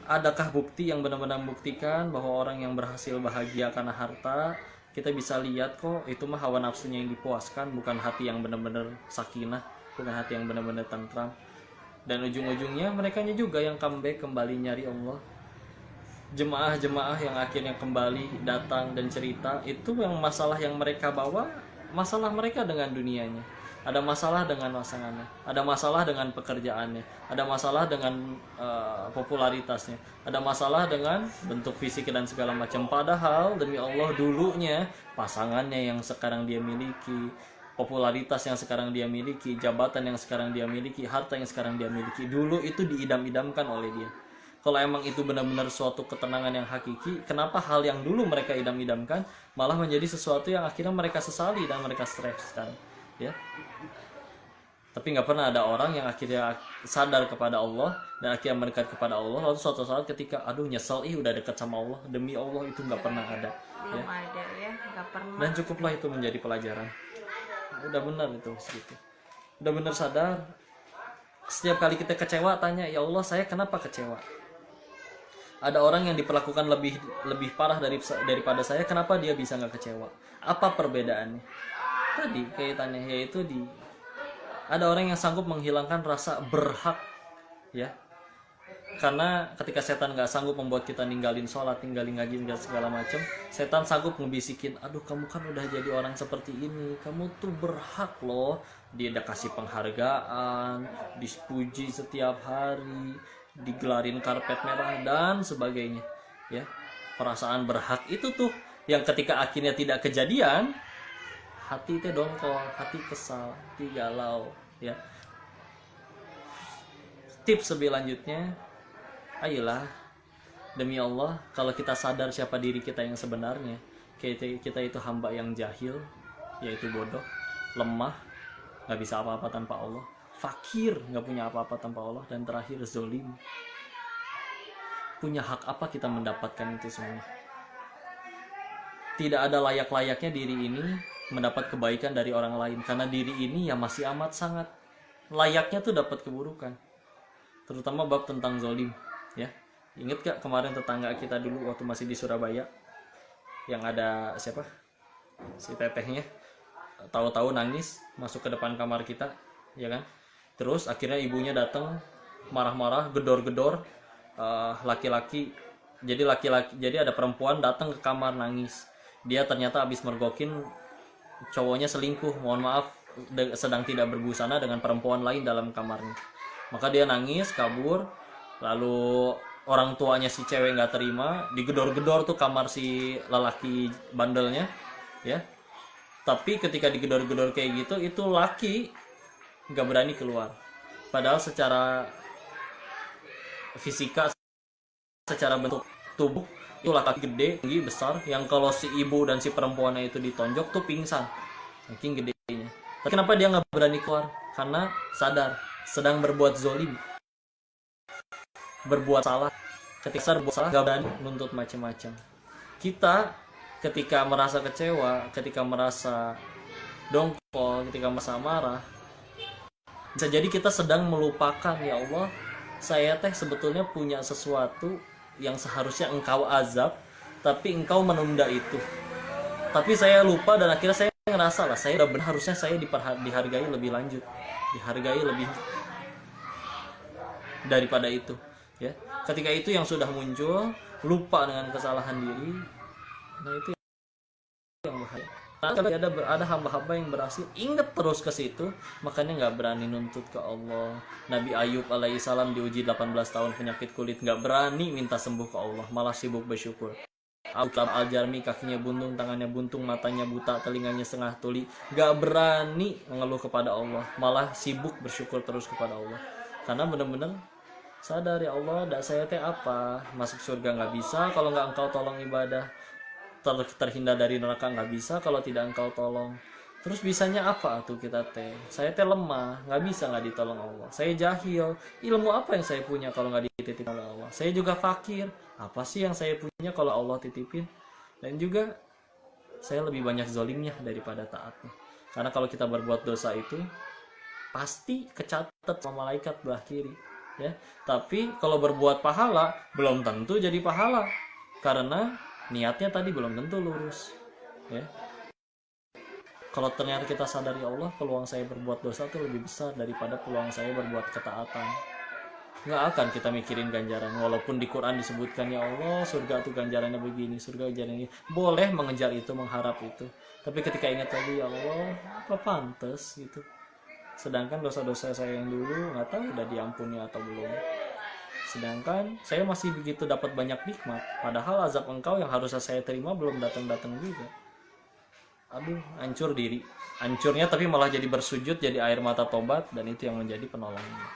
Adakah bukti yang benar-benar membuktikan bahwa orang yang berhasil bahagia karena harta? Kita bisa lihat kok, itu mah hawa nafsunya yang dipuaskan, bukan hati yang benar-benar sakinah, bukan hati yang benar-benar tentram. Dan ujung-ujungnya mereka juga yang comeback kembali nyari Allah. Jemaah-jemaah yang akhirnya kembali datang dan cerita, itu yang masalah yang mereka bawa, masalah mereka dengan dunianya. Ada masalah dengan pasangannya, ada masalah dengan pekerjaannya, ada masalah dengan popularitasnya, ada masalah dengan bentuk fisik dan segala macam. Padahal demi Allah dulunya pasangannya yang sekarang dia miliki, popularitas yang sekarang dia miliki, jabatan yang sekarang dia miliki, harta yang sekarang dia miliki, dulu itu diidam-idamkan oleh dia. Kalau emang itu benar-benar suatu ketenangan yang hakiki, kenapa hal yang dulu mereka idam-idamkan malah menjadi sesuatu yang akhirnya mereka sesali dan mereka streskan, ya? Tapi nggak pernah ada orang yang akhirnya sadar kepada Allah dan akhirnya mendekat kepada Allah, lalu suatu saat ketika aduh nyesel udah dekat sama Allah, demi Allah itu nggak pernah ada, ya? Belum ada ya, nggak pernah. Dan cukuplah itu menjadi pelajaran. Udah benar itu segitu. Udah benar sadar. Setiap kali kita kecewa tanya, ya Allah saya kenapa kecewa? Ada orang yang diperlakukan lebih parah daripada saya, kenapa dia bisa nggak kecewa? Apa perbedaannya? Tadi kaitannya yaitu ada orang yang sanggup menghilangkan rasa berhak, ya, karena ketika setan nggak sanggup membuat kita ninggalin sholat, ninggalin ngaji, ninggalin segala macam, setan sanggup ngebisikin, aduh kamu kan udah jadi orang seperti ini, kamu tuh berhak loh, dia udah kasih penghargaan, dipuji setiap hari, digelarin karpet merah dan sebagainya, ya. Perasaan berhak itu tuh yang ketika akhirnya tidak kejadian, hati itu dongkol, hati kesal, hati galau, ya. Tips lebih lanjutnya, ayolah, demi Allah, kalau kita sadar siapa diri kita yang sebenarnya, kita itu hamba yang jahil, yaitu bodoh, lemah, nggak bisa apa-apa tanpa Allah, fakir, nggak punya apa-apa tanpa Allah, dan terakhir zolim. Punya hak apa kita mendapatkan itu semua? Tidak ada layak-layaknya diri ini mendapat kebaikan dari orang lain, karena diri ini ya masih amat sangat layaknya tuh dapat keburukan, terutama bab tentang zolim, ya. Ingat gak kemarin tetangga kita dulu waktu masih di Surabaya, yang ada siapa, si tetehnya, tahu-tahu nangis masuk ke depan kamar kita, ya kan? Terus akhirnya ibunya datang marah-marah, gedor-gedor, laki-laki. Jadi ada perempuan datang ke kamar nangis. Dia ternyata habis mergokin cowoknya selingkuh, mohon maaf, sedang tidak berbusana dengan perempuan lain dalam kamarnya. Maka dia nangis kabur, lalu orang tuanya si cewek nggak terima, digedor-gedor tuh kamar si lelaki bandelnya, ya. Tapi ketika digedor-gedor kayak gitu, itu laki nggak berani keluar, padahal secara fisika, secara bentuk tubuh itu laki gede, tinggi, besar, yang kalau si ibu dan si perempuannya itu ditonjok tuh pingsan, saking gedenya. Tapi kenapa dia nggak berani keluar? Karena sadar sedang berbuat zolim, berbuat salah. Ketika berbuat salah nggak berani nuntut macam-macam. Kita ketika merasa kecewa, ketika merasa dongkol, ketika merasa marah, bisa jadi kita sedang melupakan, ya Allah, saya teh sebetulnya punya sesuatu yang seharusnya engkau azab, tapi engkau menunda itu. Tapi saya lupa dan akhirnya saya ngerasa lah, saya udah benar, harusnya saya dihargai lebih lanjut, dihargai lebih daripada itu, ya. Ketika itu yang sudah muncul, lupa dengan kesalahan diri, nah itu yang bahaya. Nah, kalau ada hamba-hamba yang berhasil ingat terus ke situ, makanya nggak berani nuntut ke Allah. Nabi Ayub alaihissalam diuji 18 tahun penyakit kulit, nggak berani minta sembuh ke Allah, malah sibuk bersyukur. Abu Talib Al-Jarmi kakinya buntung, tangannya buntung, matanya buta, telinganya setengah tuli, nggak berani mengeluh kepada Allah, malah sibuk bersyukur terus kepada Allah. Karena benar-benar sadar, ya Allah, dak saya teh apa, masuk surga nggak bisa kalau nggak engkau tolong ibadah, terhindar dari neraka nggak bisa kalau tidak engkau tolong. Terus bisanya apa tuh kita teh? Saya teh lemah, nggak bisa nggak ditolong Allah. Saya jahil, ilmu apa yang saya punya kalau nggak dititipin oleh Allah? Saya juga fakir, apa sih yang saya punya kalau Allah titipin? Dan juga saya lebih banyak zolimnya daripada taatnya. Karena kalau kita berbuat dosa itu pasti kecatat sama malaikat belah kiri. ya. Tapi kalau berbuat pahala belum tentu jadi pahala karena niatnya tadi belum tentu lurus, ya. Kalau ternyata kita sadari Allah, peluang saya berbuat dosa itu lebih besar daripada peluang saya berbuat ketaatan, nggak akan kita mikirin ganjaran. Walaupun di Quran disebutkan ya Allah surga tuh ganjarannya begini, surga ganjarannya ini, boleh mengejar itu, mengharap itu, tapi ketika ingat lagi ya Allah apa pantas gitu, sedangkan dosa-dosa saya yang dulu nggak tahu udah diampuni atau belum, sedangkan saya masih begitu dapat banyak nikmat, padahal azab engkau yang harusnya saya terima belum datang-datang juga. Aduh, hancur diri, hancurnya tapi malah jadi bersujud, jadi air mata tobat, dan itu yang menjadi penolongnya.